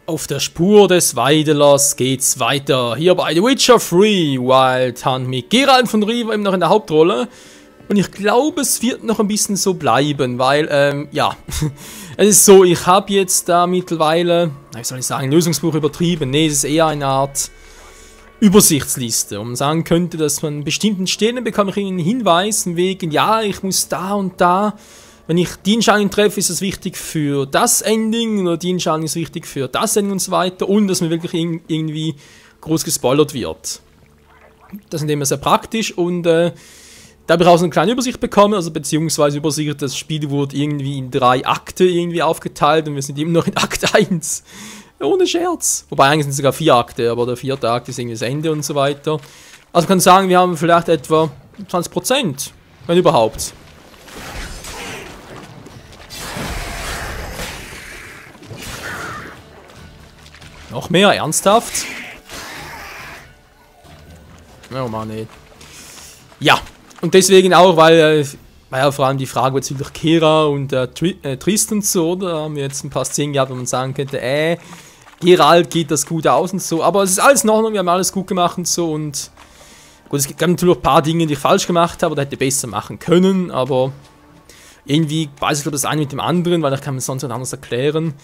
Auf der Spur des Weidelers geht's weiter. Hier bei The Witcher 3 Wild Hunt mit Geralt von Riva eben noch in der Hauptrolle. Und ich glaube, es wird noch ein bisschen so bleiben, weil, ja, es ist so, ich habe jetzt da mittlerweile, wie soll ich sagen, Lösungsbuch übertrieben. Nee, es ist eher eine Art Übersichtsliste, wo man sagen könnte, dass man an bestimmten Stellen bekomme ich einen Hinweis, wegen, ja, ich muss da und da. Wenn ich die Entscheidung treffe, ist es wichtig für das Ending oder die Entscheidung ist wichtig für das Ending und so weiter und dass mir wirklich irgendwie groß gespoilert wird. Das ist immer sehr praktisch und da habe ich auch so eine kleine Übersicht bekommen, also beziehungsweise Übersicht, das Spiel wurde irgendwie in 3 Akte irgendwie aufgeteilt und wir sind immer noch in Akt 1. Ohne Scherz. Wobei eigentlich sind es sogar 4 Akte, aber der 4. Akt ist irgendwie das Ende und so weiter. Also man kann sagen, wir haben vielleicht etwa 20%, wenn überhaupt. Noch mehr, ernsthaft? Oh Mann, ey. Ja, und deswegen auch, weil ja vor allem die Frage bezüglich Kira und Tristan so, da haben wir jetzt ein paar Szenen gehabt, wo man sagen könnte, Geralt geht das gut aus und so, aber es ist alles in Ordnung, wir haben alles gut gemacht und so und gut, es gab natürlich auch ein paar Dinge, die ich falsch gemacht habe oder hätte besser machen können, aber irgendwie weiß ich glaube das eine mit dem anderen, weil ich kann mir sonst nicht anders erklären.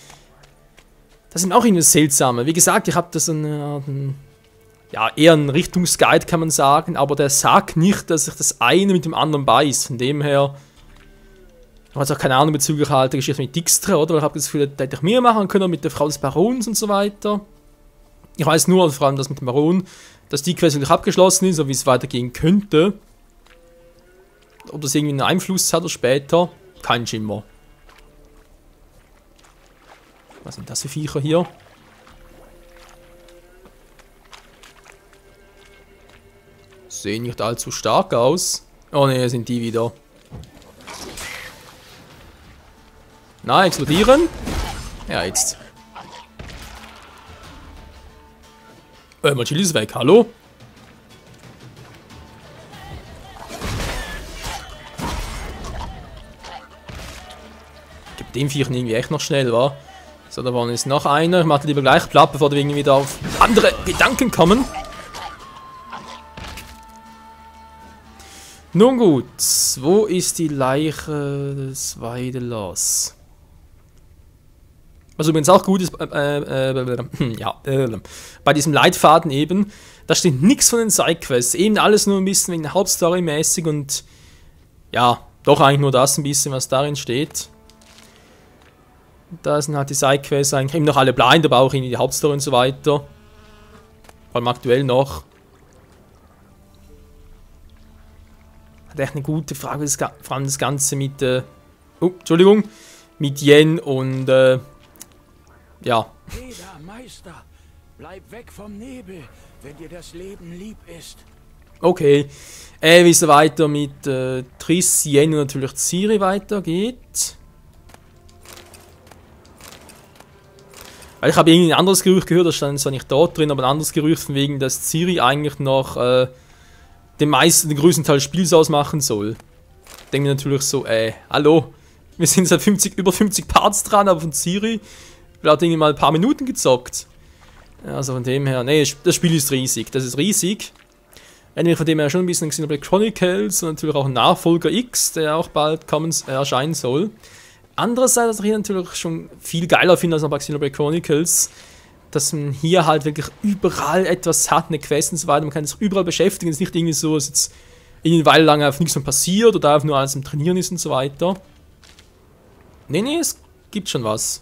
Das ist auch irgendwie seltsam. Wie gesagt, ich habe das ja, eher ein Richtungsguide, kann man sagen, aber der sagt nicht, dass sich das eine mit dem anderen beißt. Von dem her, ich habe jetzt auch keine Ahnung bezüglich halt der Geschichte mit Dijkstra, oder? Ich habe das Gefühl, da hätte ich mehr machen können mit der Frau des Barons und so weiter. Ich weiß nur, vor allem das mit dem Baron, dass die Quest wirklich abgeschlossen ist, oder wie es weitergehen könnte. Ob das irgendwie einen Einfluss hat oder später, kein Schimmer. Was sind das für Viecher hier? Sehen nicht allzu stark aus. Oh ne, sind die wieder. Na, explodieren? Ja, jetzt. Mein Schild ist weg, hallo? Gib dem Viech irgendwie echt noch schnell, wa? So, da vorne ist noch einer. Ich mache lieber gleich platt, bevor wir irgendwie wieder auf andere Gedanken kommen. Nun gut, wo ist die Leiche des Weidelers? Was übrigens auch gut ist, bei diesem Leitfaden eben, da steht nichts von den Sidequests, eben alles nur ein bisschen wegen der Hauptstory mäßig und ja, doch eigentlich nur das ein bisschen, was darin steht. Da sind halt die Sidequests eigentlich eben noch alle blind, aber auch irgendwie die Hauptstory und so weiter. Vor allem aktuell noch. Hat echt eine gute Frage, vor allem das Ganze mit, Entschuldigung, mit Yen und, ja. Jeder Meister, bleib weg vom Nebel, wenn dir das Leben lieb ist. Okay, wie es weiter mit Triss, Yen und natürlich Ciri weitergeht. Weil ich habe irgendwie ein anderes Gerücht gehört, das stand zwar nicht dort drin, aber ein anderes Gerücht von wegen, dass Ciri eigentlich noch den größten Teil des Spiels ausmachen soll. Denke mir natürlich so, hallo, wir sind seit über 50 Parts dran, aber von Ciri wird irgendwie mal ein paar Minuten gezockt. Also von dem her, nee, das Spiel ist riesig, das ist riesig. Wenn von dem her schon ein bisschen Xenoblade Chronicles und natürlich auch ein Nachfolger X, der auch bald erscheinen soll. Andererseits, was ich hier natürlich schon viel geiler finde als noch bei Xenoblade Chronicles, dass man hier halt wirklich überall etwas hat, eine Quest und so weiter, man kann sich überall beschäftigen, es ist nicht irgendwie so, dass jetzt eine Weile lang einfach nichts mehr passiert oder einfach nur alles im Trainieren ist und so weiter. Nee, es gibt schon was.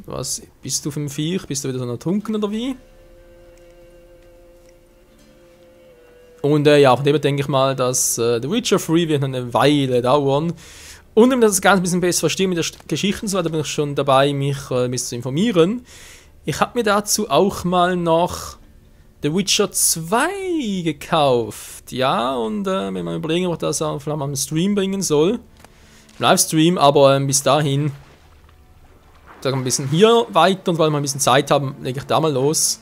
Was, bist du für ein Viech? Bist du wieder so ertrunken oder wie? Und ja, von dem her denke ich mal, dass The Witcher 3 wird eine Weile dauern. Und um das Ganze ein bisschen besser verstehen mit der Geschichte und so weiter, bin ich schon dabei, mich ein bisschen zu informieren. Ich habe mir dazu auch mal noch The Witcher 2 gekauft. Ja, und wenn man überlegen, ob ich das auch vielleicht mal im Stream bringen soll. Im Livestream, aber bis dahin sage ein bisschen hier weiter und weil wir ein bisschen Zeit haben, lege ich da mal los.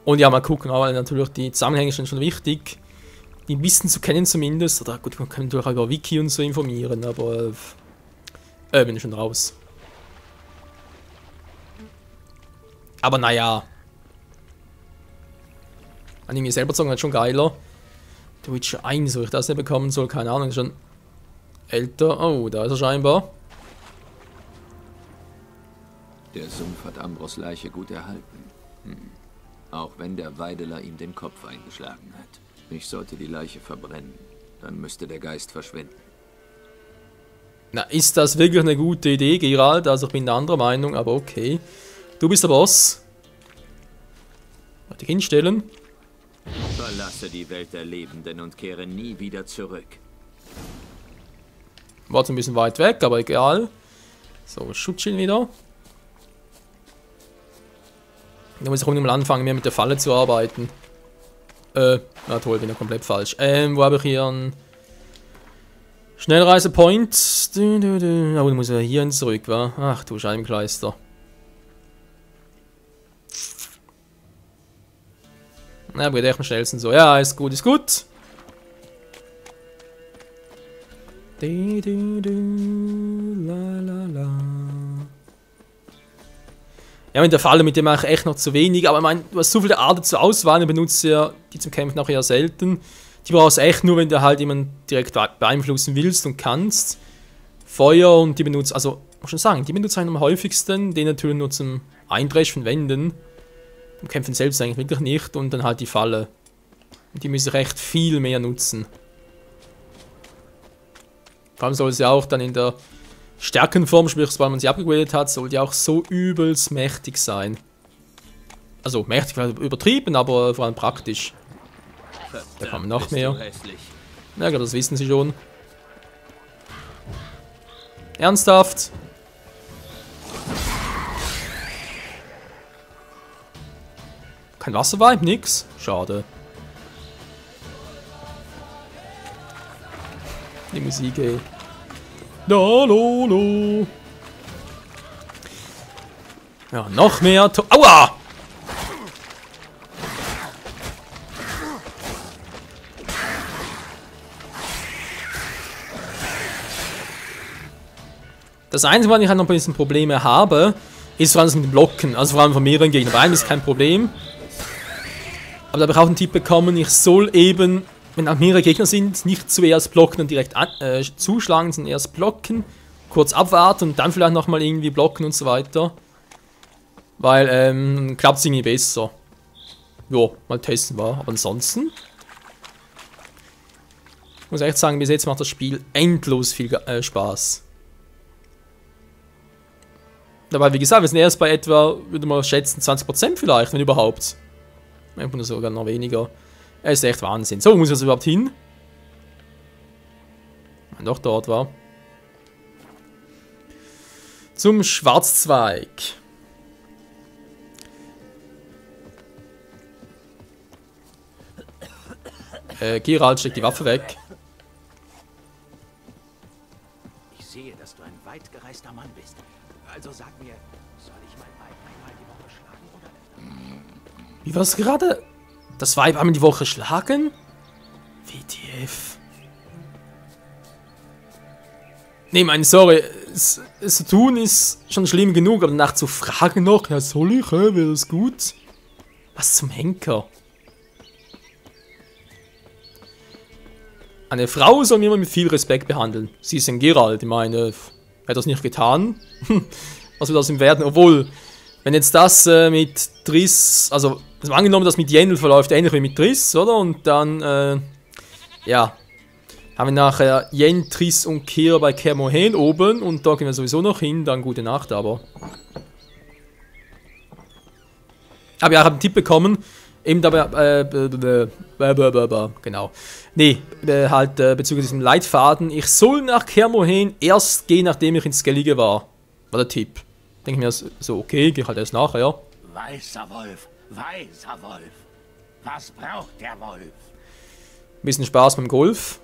Und ja, mal gucken, aber natürlich die Zusammenhänge sind schon wichtig, die ein bisschen zu kennen zumindest. Oder gut, man kann natürlich auch über Wiki und so informieren, aber bin ich schon raus. Aber naja. Anime selber zogen halt schon geiler. The Witcher 1, wo ich das nicht bekommen soll, keine Ahnung, schon älter. Oh, da ist er scheinbar. Der Sumpf hat Ambros Leiche gut erhalten. Auch wenn der Weideler ihm den Kopf eingeschlagen hat. Ich sollte die Leiche verbrennen. Dann müsste der Geist verschwinden. Na, ist das wirklich eine gute Idee, Geralt? Also ich bin einer anderer Meinung, aber okay. Du bist der Boss. Warte, hinstellen. Verlasse die Welt der Lebenden und kehre nie wieder zurück. War jetzt ein bisschen weit weg, aber egal. So, Schutzschild wieder. Da muss ich auch mal anfangen, mehr mit der Falle zu arbeiten. Na toll, bin ja komplett falsch. Wo habe ich hier einen Schnellreisepoint? Oh, du musst ja hierhin zurück, wa? Ach du Scheibenkleister. Na, aber geht echt am schnellsten so. Ja, ist gut, ist gut. Ja, mit der Falle, mit dem mache ich echt noch zu wenig. Aber ich meine, du hast so viele Arten zur Auswahl, du benutzt ja die zum Kämpfen auch eher selten. Die brauchst du echt nur, wenn du halt jemanden direkt beeinflussen willst und kannst. Feuer und die benutzt, also, muss schon sagen, die benutzt ich am häufigsten. Den natürlich nur zum Eindreschen von Wänden. Im Kämpfen selbst eigentlich wirklich nicht. Und dann halt die Falle. Und die müssen recht viel mehr nutzen. Vor allem soll sie auch dann in der Stärkenform, sprich, sobald man sie abgegradet hat, soll die auch so übelst mächtig sein. Also mächtig, übertrieben, aber vor allem praktisch. Da kommen noch mehr. Ja, glaube, das wissen sie schon. Ernsthaft? Kein Wasservibe, nix. Schade. Die Musik, ey. Lolo. Ja, noch mehr. Aua! Das Einzige, was ich halt noch ein bisschen Probleme habe, ist vor allem das mit dem Blocken. Also vor allem von mehreren Gegnern. Bei einem ist kein Problem. Aber da habe ich auch einen Tipp bekommen, ich soll eben, wenn auch mehrere Gegner sind, nicht zuerst blocken und direkt zuschlagen, sondern erst blocken, kurz abwarten und dann vielleicht nochmal irgendwie blocken und so weiter. Weil, klappt es irgendwie besser. Jo, mal testen war. Aber ansonsten muss ich echt sagen, bis jetzt macht das Spiel endlos viel Spaß. Dabei, wie gesagt, wir sind erst bei etwa, würde man schätzen, 20% vielleicht, wenn überhaupt. Oder sogar noch weniger. Es ist echt Wahnsinn. So, muss ich das überhaupt hin? Wenn doch dort war. Zum Schwarzzweig. Geralt steckt die Waffe weg. Ich sehe, dass du ein weit gereister Mann bist. Also sag mir, soll ich mein Weib einmal die Woche schlagen oder öfter? Wie war es gerade? Das Weib einmal die Woche schlagen? WTF. Nee, meine, sorry. Es zu tun ist schon schlimm genug, aber danach zu fragen noch, ja, soll ich, wäre das gut? Was zum Henker? Eine Frau soll man mit viel Respekt behandeln. Sie ist ein Geralt, ich meine, hat das nicht getan. Was wird aus ihm werden? Obwohl, wenn jetzt das mit Triss, also angenommen, das mit Yendel verläuft ähnlich wie mit Triss, oder? Und dann, ja, haben wir nachher Yen, Triss und Keir bei Kaer Morhen oben und da gehen wir sowieso noch hin, dann gute Nacht, aber. Aber ja, ich habe einen Tipp bekommen, eben dabei, genau. Nee, halt bezüglich diesem Leitfaden, ich soll nach Kaer Morhen erst gehen, nachdem ich in Skellige war. War der Tipp. Denke mir so, okay, geh halt erst nachher, ja. Weißer Wolf, weißer Wolf. Was braucht der Wolf? Ein bisschen Spaß beim Golf.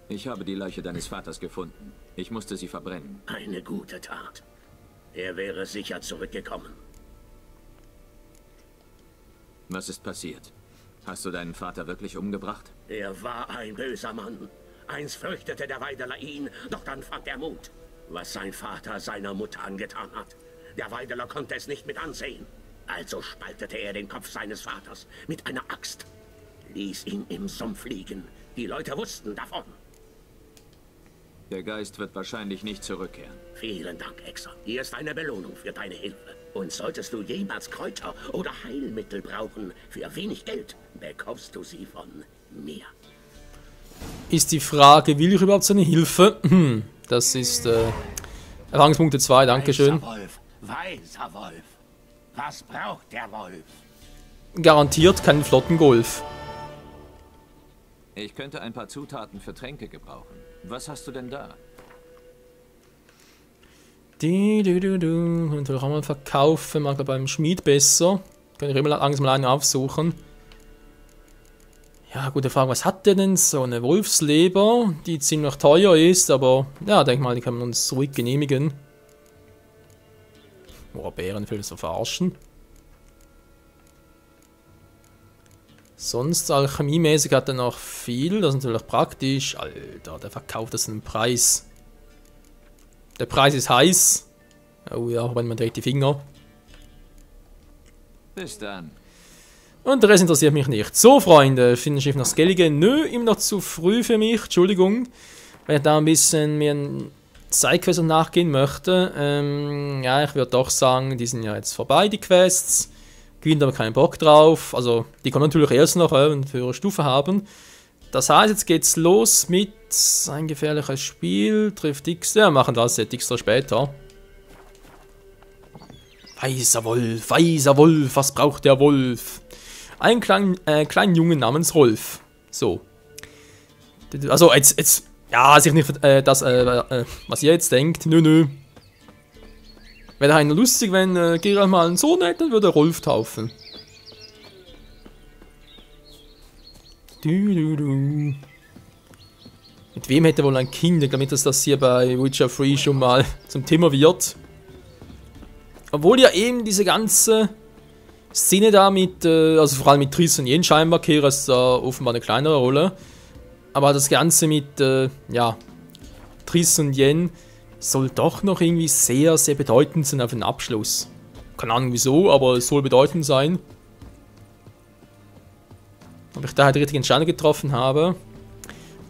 Ich habe die Leiche deines Vaters gefunden. Ich musste sie verbrennen. Eine gute Tat. Er wäre sicher zurückgekommen. Was ist passiert? Hast du deinen Vater wirklich umgebracht? Er war ein böser Mann. Einst fürchtete der Weideler ihn, doch dann fand er Mut. Was sein Vater seiner Mutter angetan hat. Der Weideler konnte es nicht mit ansehen. Also spaltete er den Kopf seines Vaters mit einer Axt. Ließ ihn im Sumpf liegen. Die Leute wussten davon. Der Geist wird wahrscheinlich nicht zurückkehren. Vielen Dank, Exer. Hier ist eine Belohnung für deine Hilfe. Und solltest du jemals Kräuter oder Heilmittel brauchen, für wenig Geld, bekommst du sie von mir. Ist die Frage, will ich überhaupt seine Hilfe? Das ist Erfahrungspunkte 2, dankeschön. Weißer Wolf. Was braucht der Wolf? Garantiert keinen flotten Golf. Ich könnte ein paar Zutaten für Tränke gebrauchen. Was hast du denn da? Und will ich auch mal verkaufen, mag beim Schmied besser. Kann ich immer langsam mal einen aufsuchen. Ja, gute Frage, was hat der denn? So eine Wolfsleber, die ziemlich teuer ist, aber ja, denk mal, die kann man uns ruhig genehmigen. Oh, Bärenfell so verarschen. Sonst alchemiemäßig hat er noch viel, das ist natürlich praktisch. Alter, der verkauft das einen Preis. Der Preis ist heiß. Oh ja, wenn man dreht die Finger. Bis dann. Und der Rest interessiert mich nicht. So, Freunde, finden Schiff nach Skellige? Nö, immer noch zu früh für mich. Entschuldigung. Wenn ich da ein bisschen mir ein Sidequest nachgehen möchte. Ja, ich würde doch sagen, die sind ja jetzt vorbei, die Quests. Gewinnt aber keinen Bock drauf. Also, die können natürlich erst noch eine höhere Stufe haben. Das heißt, jetzt geht's los mit ein gefährliches Spiel. Trifft X. Ja, machen das jetzt extra später. Weißer Wolf, was braucht der Wolf? Einen kleinen Jungen namens Rolf. So. Also, jetzt ja, sich nicht das, was ihr jetzt denkt. Nö. Wäre einer lustig, wenn Geralt mal einen Sohn hätte, dann würde er Rolf taufen. Mit wem hätte er wohl ein Kind, damit das hier bei Witcher 3 schon mal zum Thema wird. Obwohl ja eben diese ganze Szene da mit, also vor allem mit Triss und Yen scheinbar, Kira ist da offenbar eine kleinere Rolle. Aber das Ganze mit, ja, Triss und Yen soll doch noch irgendwie sehr, sehr bedeutend sein auf den Abschluss. Keine Ahnung wieso, aber es soll bedeutend sein. Ob ich da halt die richtige Entscheidung getroffen habe.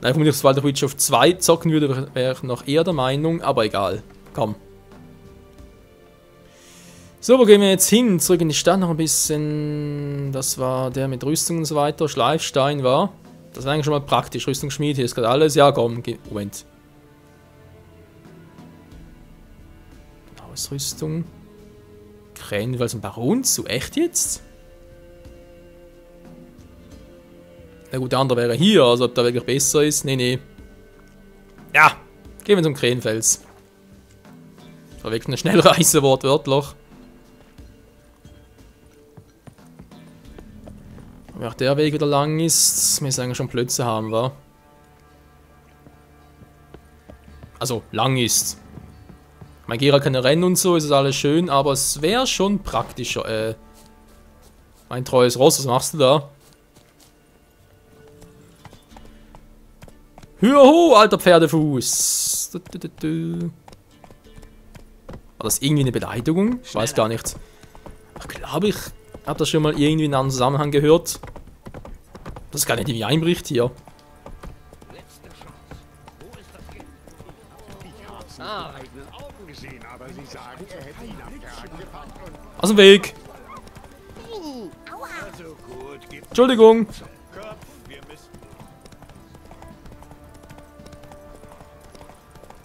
Nein, wenn ich das Wild Witch of 2 zocken würde, wäre ich noch eher der Meinung, aber egal. Komm. So, wo gehen wir jetzt hin? Zurück in die Stadt noch ein bisschen. Das war der mit Rüstung und so weiter. Schleifstein war. Das war eigentlich schon mal praktisch. Rüstungsschmied, hier ist gerade alles. Ja, komm, Moment. Ausrüstung. Krähen, ein Baron zu. Echt jetzt? Na gut, der andere wäre hier, also ob der wirklich besser ist. Nee. Ja, gehen wir zum Krähenfels. Das war wirklich eine Schnellreise, wortwörtlich. Wenn auch der Weg wieder lang ist, müssen wir eigentlich schon Plötze haben, wa? Also, lang ist. Mein Geralt kann ja rennen und so, ist das alles schön, aber es wäre schon praktischer, mein treues Ross, was machst du da? Hüho, alter Pferdefuß! War das irgendwie eine Beleidigung? Ich weiß gar nicht. Ich glaube, ich habe das schon mal irgendwie in einem Zusammenhang gehört. Das gar nicht irgendwie einbricht hier. Aus dem Weg! Entschuldigung!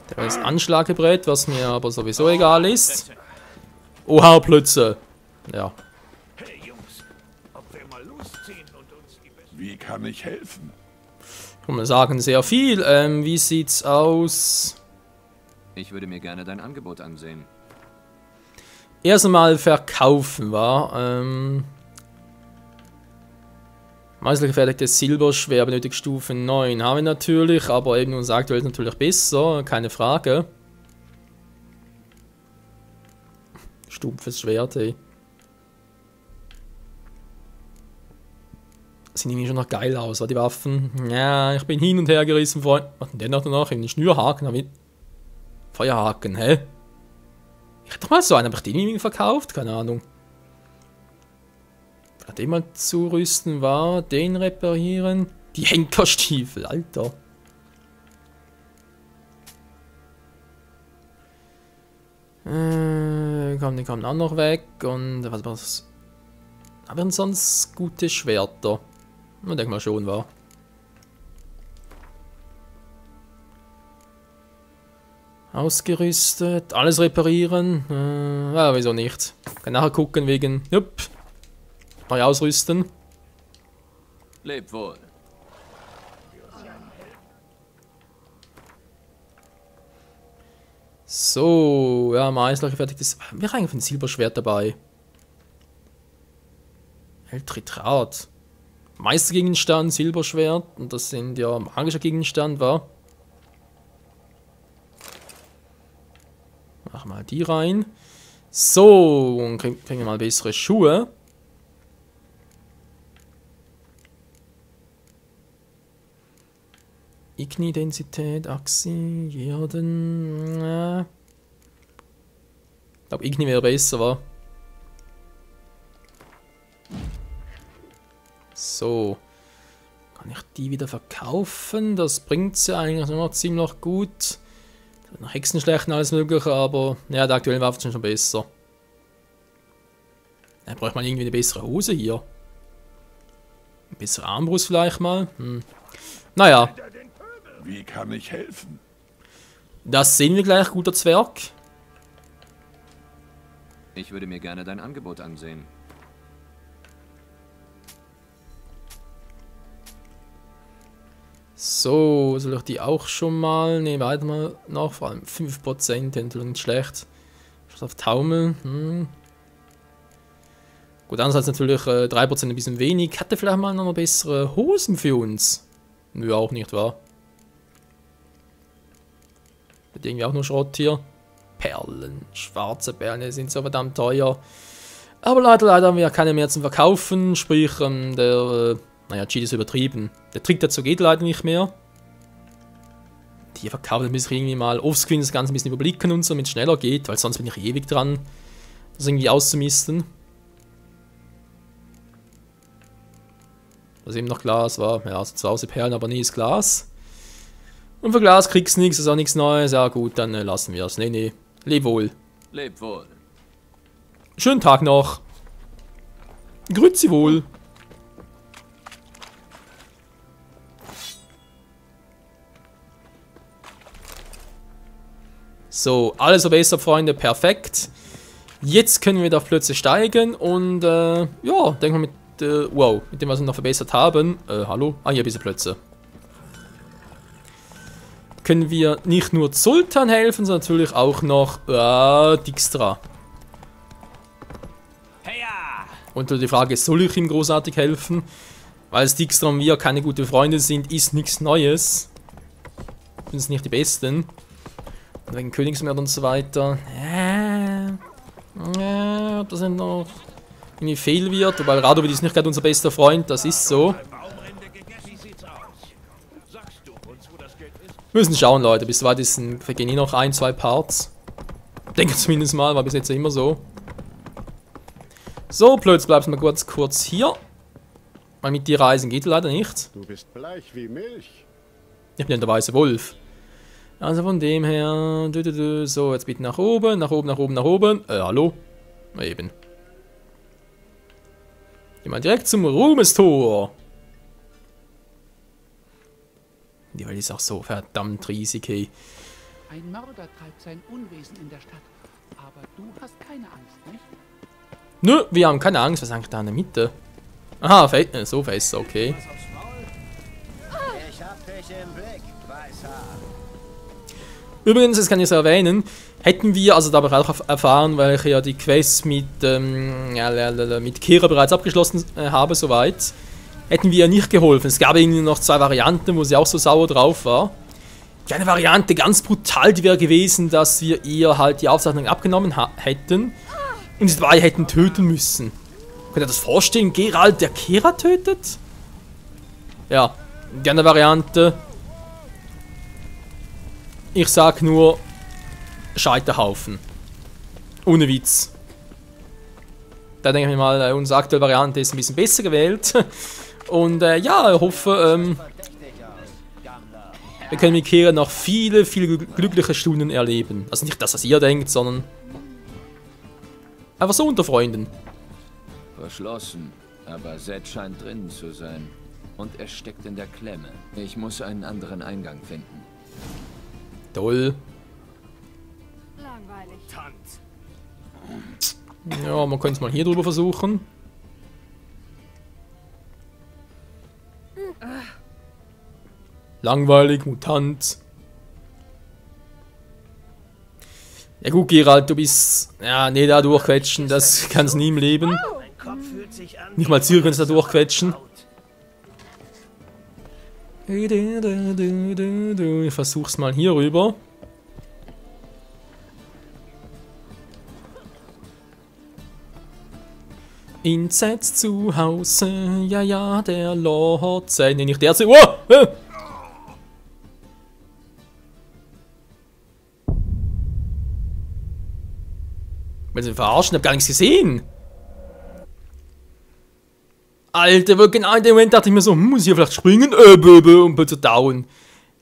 Der ist Anschlagebrett, was mir aber sowieso egal ist. Oha, Plötze! Ja. Wie kann ich helfen? Kann man sagen, sehr viel. Wie sieht's aus? Ich würde mir gerne dein Angebot ansehen. Erst einmal verkaufen, war. Meißelgefertigtes Silberschwert benötigt Stufe 9. Haben wir natürlich, aber eben uns aktuell ist natürlich besser, keine Frage. Stumpfes Schwert, ey. Sehen irgendwie schon noch geil aus, die Waffen. Ja, ich bin hin und her gerissen, Freund. Was denn der noch danach? Einen Schnürhaken, Feuerhaken, hä? Ich hat doch mal so einen, aber ich den irgendwie verkauft? Keine Ahnung. Vielleicht den mal zurüsten war, den reparieren. Die Henkerstiefel, Alter. Die kommen auch noch weg. Und was? Aber sonst gute Schwerter. Ich denke mal schon, war. Ausgerüstet, alles reparieren. Ja, wieso nicht? Kann nachher gucken wegen. Jupp. Neu ausrüsten. Leb wohl. So, ja, Meißler gefertigtes. Wir haben eigentlich ein Silberschwert dabei. Eltritrat. Meistergegenstand, Silberschwert. Und das sind ja magischer Gegenstand, war. Machen wir mal die rein. So, und kriegen wir mal bessere Schuhe. Igni-Densität, Axi, Jeden. Ich glaube, Igni wäre besser, wa? So. Kann ich die wieder verkaufen? Das bringt sie eigentlich noch ziemlich gut. Nach Hexenschlechten alles mögliche, aber ja, die aktuellen Waffen sind schon besser. Da braucht man irgendwie eine bessere Hose hier. Eine bessere Armbrust vielleicht mal. Naja. Wie kann ich helfen? Das sehen wir gleich, guter Zwerg. Ich würde mir gerne dein Angebot ansehen. So, soll ich die auch schon mal? Ne, weiter mal noch. Vor allem 5%, natürlich nicht schlecht. Schaut auf Taumel. Gut, andererseits natürlich 3% ein bisschen wenig. Hatte vielleicht mal noch bessere Hosen für uns? Nö, auch nicht, wahr? Hat irgendwie auch nur Schrott hier. Perlen, schwarze Perlen sind so verdammt teuer. Aber leider haben wir ja keine mehr zum Verkaufen. Sprich, naja, Cheat ist übertrieben. Der Trick dazu geht leider nicht mehr. Die verkaufen müssen irgendwie mal offscreen das Ganze ein bisschen überblicken und so, damit es schneller geht, weil sonst bin ich ewig dran, das irgendwie auszumisten. Was eben noch Glas war. Ja, also zu Hause Perlen, aber nie ist Glas. Und für Glas kriegst du nichts, ist auch nichts Neues. Ja gut, dann lassen wir es. Nee. Leb wohl. Leb wohl. Schönen Tag noch. Grüezi wohl. So, alles so besser, Freunde, perfekt. Jetzt können wir da plötzlich steigen und ja, denken wir mit, wow, mit dem, was wir noch verbessert haben. Hallo? Ah, hier ein bisschen Plötze. Können wir nicht nur Sultan helfen, sondern natürlich auch noch Dijkstra. Und die Frage ist, soll ich ihm großartig helfen? Weil es Dijkstra und wir keine guten Freunde sind, ist nichts Neues. Wir sind nicht die Besten. Und wegen Königsmörder und so weiter. Ob das nicht noch irgendwie fehl wird, weil Radovid ist nicht gerade unser bester Freund, das ist so. Wir müssen schauen, Leute, bis weit ist vergehen noch 1-2 Parts. Denke zumindest mal, war bis jetzt ja immer so. So, plötzlich bleibst du mal kurz hier. Weil mit dir reisen geht leider nicht. Du bist bleich wie Milch. Ich bin der weiße Wolf. Also von dem her... So, jetzt bitte nach oben, nach oben. Hallo? Na eben. Geh mal direkt zum Ruhmestor. Die Welt ist auch so verdammt riesig, hey. Ein Mörder treibt sein Unwesen in der Stadt. Aber du hast keine Angst, nicht? Nö, wir haben keine Angst. Was ist eigentlich da in der Mitte? Aha, so fest, okay. Ich hab dich im Blick, Weißhaar. Übrigens, das kann ich so erwähnen, hätten wir, also da habe ich auch erfahren, weil ich ja die Quest mit Kira bereits abgeschlossen habe, soweit, hätten wir ihr nicht geholfen. Es gab irgendwie noch 2 Varianten, wo sie auch so sauer drauf war. Die eine Variante, ganz brutal, die wäre gewesen, dass wir ihr halt die Aufzeichnung abgenommen hätten und sie 2 hätten töten müssen. Könnt ihr das vorstellen? Geralt, der Kira tötet? Ja, die andere Variante... Ich sag nur Scheiterhaufen. Ohne Witz. Da denke ich mir mal, unsere aktuelle Variante ist ein bisschen besser gewählt. Und ja, ich hoffe, wir können mit Kira noch viele, viele glückliche Stunden erleben. Also nicht das, was ihr denkt, sondern einfach so unter Freunden. Verschlossen, aber Zed scheint drinnen zu sein. Und er steckt in der Klemme. Ich muss einen anderen Eingang finden. Toll. Langweilig. Ja, man könnte es mal hier drüber versuchen. Langweilig, Mutant. Ja gut, Geralt, du bist... Ja, nee, da durchquetschen, das kann's nie im Leben. Mein Kopf fühlt sich an. Nicht mal Ziel kannst du da durchquetschen. Ich versuch's mal hier rüber. In Zeds zu Hause, ja, ja, der Lord sei, nee, nicht der zu... Oh! Weil sie verarschen, ich hab gar nichts gesehen. Alter, wo genau in dem Moment dachte ich mir so, muss ich hier vielleicht springen? Und plötzlich down.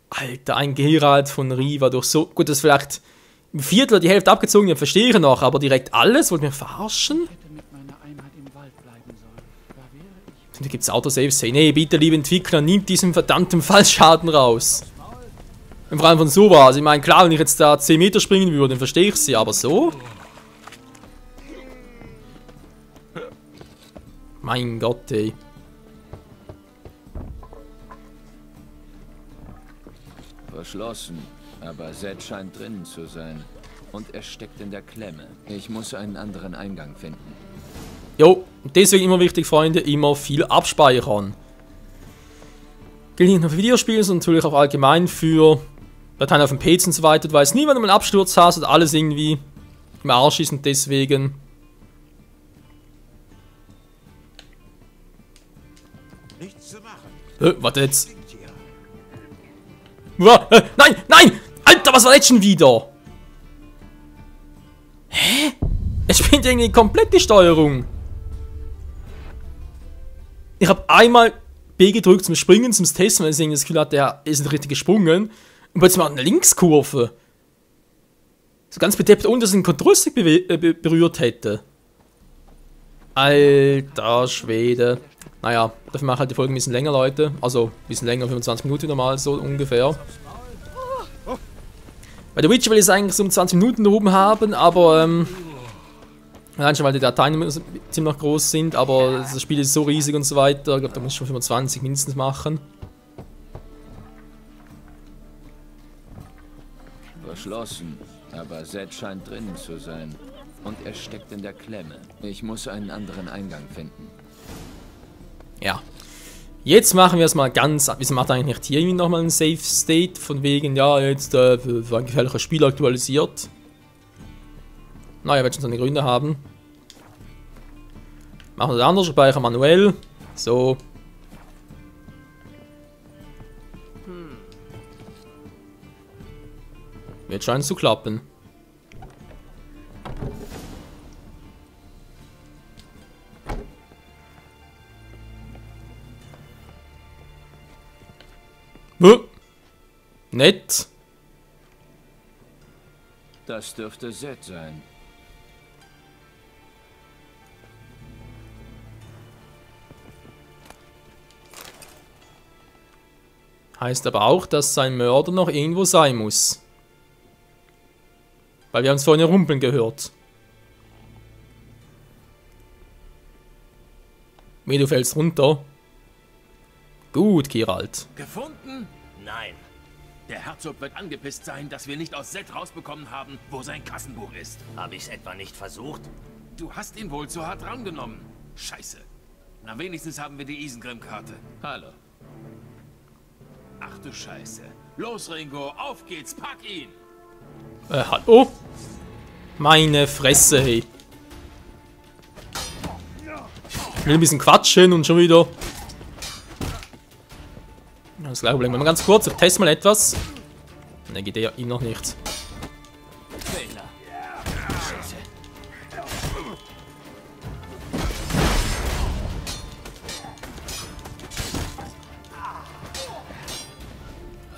Alter, ein Geralt von Riva durch so... Gut, das ist vielleicht im Viertel die Hälfte abgezogen, ja, verstehe ich noch, aber direkt alles? Wollt ihr mich verarschen? Ich hätte mit meiner Einheit im Wald bleiben sollen. Da wäre ich. Da gibt's Autosaves. Hey, nee, bitte, liebe Entwickler, nimmt diesen verdammten Fallschaden raus. Und vor allem von sowas. Ich meine, klar, wenn ich jetzt da 10 Meter springen würde, dann verstehe ich sie, aber so? Mein Gott, ey. Verschlossen, aber Zed scheint drinnen zu sein. Und er steckt in der Klemme. Ich muss einen anderen Eingang finden. Jo, deswegen immer wichtig, Freunde, immer viel abspeichern. Gilt nicht nur für Videospiele, sondern natürlich auch allgemein für Dateien auf dem PC und so weiter. Du weißt nie, wenn du mal einen Absturz hast und alles irgendwie im Arsch ist und deswegen... Nichts zu machen. Warte jetzt. Nein, nein! Alter, was war jetzt schon wieder? Hä? Es spinnt irgendwie komplett die Steuerung. Ich habe einmal B gedrückt zum Springen, zum Testen, weil ich das Gefühl hatte, der ist nicht richtig gesprungen. Und plötzlich mal eine Linkskurve. So ganz bedeppt, ohne dass ich den Kontrollstick berührt hätte. Alter Schwede. Naja, dafür mache ich halt die Folge ein bisschen länger, Leute. Also, ein bisschen länger, 25 Minuten normal, so ungefähr. Bei der Witcher will ich es eigentlich so um 20 Minuten da oben haben, aber, allein schon, weil die Dateien immer ziemlich groß sind, aber das Spiel ist so riesig und so weiter. Ich glaube, da muss ich schon 25 mindestens machen. Verschlossen, aber Zed scheint drinnen zu sein. Und er steckt in der Klemme. Ich muss einen anderen Eingang finden. Ja. Jetzt machen wir es mal ganz... Wieso macht eigentlich nicht hier irgendwie nochmal ein Safe State? Von wegen, ja, jetzt für ein gefährliches Spiel aktualisiert. Naja, wird schon seine Gründe haben. Machen wir das anders, speichern manuell. So. Jetzt scheint es zu klappen. Nett. Das dürfte Zed sein. Heißt aber auch, dass sein Mörder noch irgendwo sein muss. Weil wir haben es vorhin rumpeln gehört. Wie, du fällst runter? Gut, Geralt. Gefunden? Nein. Der Herzog wird angepisst sein, dass wir nicht aus Zed rausbekommen haben, wo sein Kassenbuch ist. Habe ich's etwa nicht versucht? Du hast ihn wohl zu hart rangenommen. Scheiße. Na, wenigstens haben wir die Isengrim-Karte. Hallo. Ach du Scheiße. Los, Ringo, auf geht's, pack ihn! Hallo? Meine Fresse, hey. Ich will ein bisschen quatschen und schon wieder... Das gleiche Problem. Mal ganz kurz, ich teste mal etwas. Ne, geht ja ihm noch nicht. Fehler. Scheiße.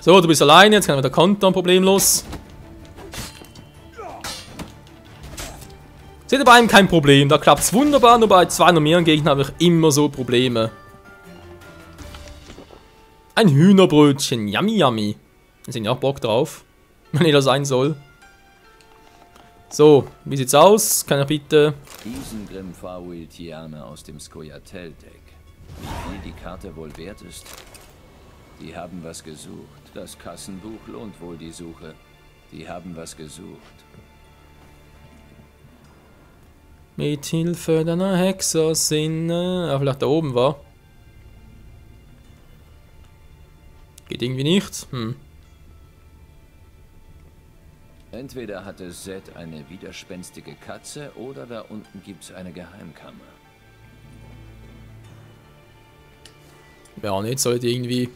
So, du bist alleine, jetzt kann ich wieder kontern, problemlos. Seht ihr bei ihm kein Problem, da klappt es wunderbar, nur bei 2 noch mehr Gegnern habe ich immer so Probleme. Ein Hühnerbrötchen, yummy yummy. Da sind ja auch Bock drauf, wenn jeder sein soll. So, wie sieht's aus? Kann ich bitte... Isengrim Faruil-Tiane aus dem Skoyatel-Deck. Wie viel die Karte wohl wert ist? Die haben was gesucht. Das Kassenbuch lohnt wohl die Suche. Die haben was gesucht. Mit Hilfe deiner Hexersinne... Ah, vielleicht da oben war. Geht irgendwie nicht. Entweder hatte Zed eine widerspenstige Katze oder da unten gibt's eine Geheimkammer. Ja, nicht, sollte irgendwie...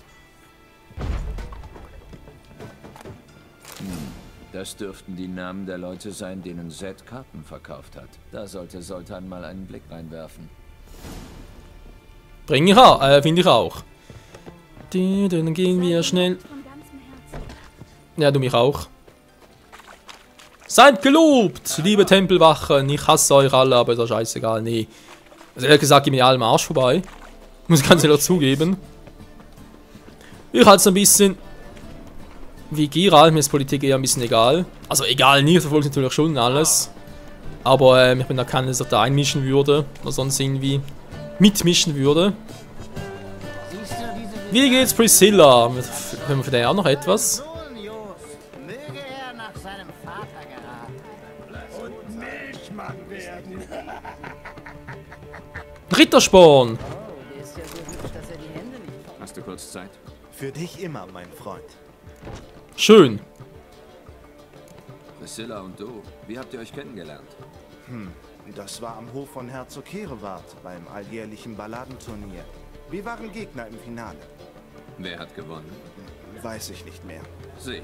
Das dürften die Namen der Leute sein, denen Zed Karten verkauft hat. Da sollte Zoltan mal einen Blick reinwerfen. Finde ich auch. Dann gehen wir schnell. Ja, du mich auch. Seid gelobt, liebe Tempelwachen. Ich hasse euch alle, aber ist doch scheißegal. Nee. Also ehrlich gesagt, geht mir alle am Arsch vorbei. Muss ich ganz ehrlich zugeben. Ich halte es ein bisschen wie Geralt. Mir ist Politik eher ein bisschen egal. Also egal nicht, verfolge ich natürlich schon alles. Aber ich bin da keiner, der sich da einmischen würde. Oder sonst irgendwie mitmischen würde. Wie geht's Priscilla? Haben wir für den auch noch etwas? Rittersporn! Hast du kurz Zeit? Für dich immer, mein Freund. Schön. Priscilla und du, wie habt ihr euch kennengelernt? Das war am Hof von Herzog Hereward beim alljährlichen Balladenturnier. Wir waren Gegner im Finale. Wer hat gewonnen? Weiß ich nicht mehr. Sicher.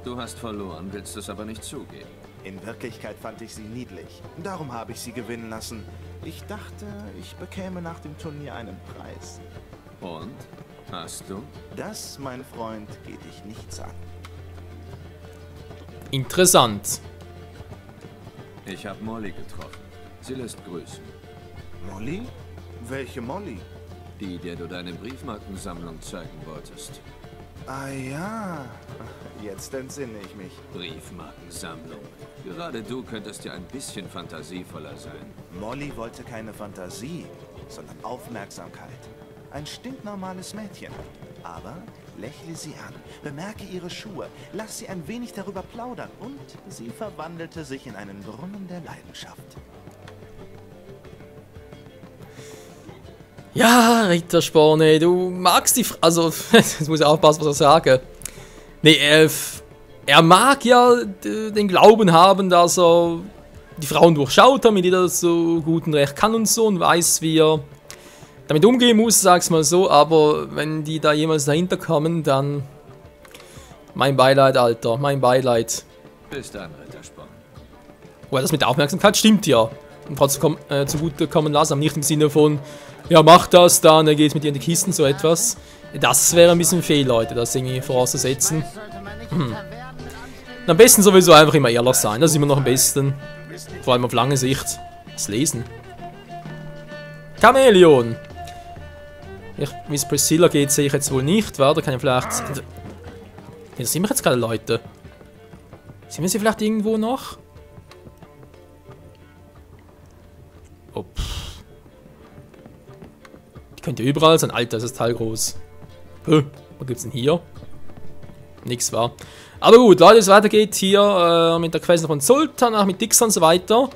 Du hast verloren, willst es aber nicht zugeben. In Wirklichkeit fand ich sie niedlich. Darum habe ich sie gewinnen lassen. Ich dachte, ich bekäme nach dem Turnier einen Preis. Und? Hast du? Das, mein Freund, geht dich nichts an. Interessant. Ich habe Molly getroffen. Sie lässt grüßen. Molly? Welche Molly? Die, der du deine Briefmarkensammlung zeigen wolltest. Ah ja, jetzt entsinne ich mich. Briefmarkensammlung. Gerade du könntest ja ein bisschen fantasievoller sein. Molly wollte keine Fantasie, sondern Aufmerksamkeit. Ein stinknormales Mädchen. Aber lächle sie an, bemerke ihre Schuhe, lass sie ein wenig darüber plaudern und sie verwandelte sich in einen Brunnen der Leidenschaft. Ja, Rittersporn, ey, du magst die... Also, jetzt muss ich aufpassen, was ich sage. Nee, er mag ja den Glauben haben, dass er die Frauen durchschaut, damit er das so gut und recht kann und so und weiß, wie er damit umgehen muss, sag's mal so. Aber wenn die da jemals dahinter kommen, dann... Mein Beileid, Alter, mein Beileid. Bis dann, Rittersporn. Oh, das mit der Aufmerksamkeit stimmt ja. Und trotzdem zugutekommen lassen, aber nicht im Sinne von... Ja, mach das, dann geht's mit dir in die Kisten, so etwas. Das wäre ein bisschen fehl, Leute, das irgendwie vorauszusetzen. Am besten sowieso einfach immer ehrlich sein, das ist immer noch am besten. Vor allem auf lange Sicht. Das Lesen. Chamäleon! Wie es Priscilla geht, sehe ich jetzt wohl nicht, wa? Da kann ich vielleicht... Da sind wir jetzt gerade, Leute. Sind wir sie vielleicht irgendwo noch? Oh, die könnte überall sein. Alter, ist das Teil groß. Was gibt's denn hier? Nix war. Aber gut, Leute, es weitergeht hier mit der Quest von Zoltan, auch mit Dixon und so weiter.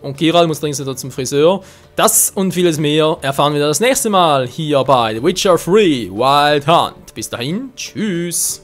Und Geralt muss dringend wieder zum Friseur. Das und vieles mehr erfahren wir das nächste Mal hier bei The Witcher 3 Wild Hunt. Bis dahin, tschüss.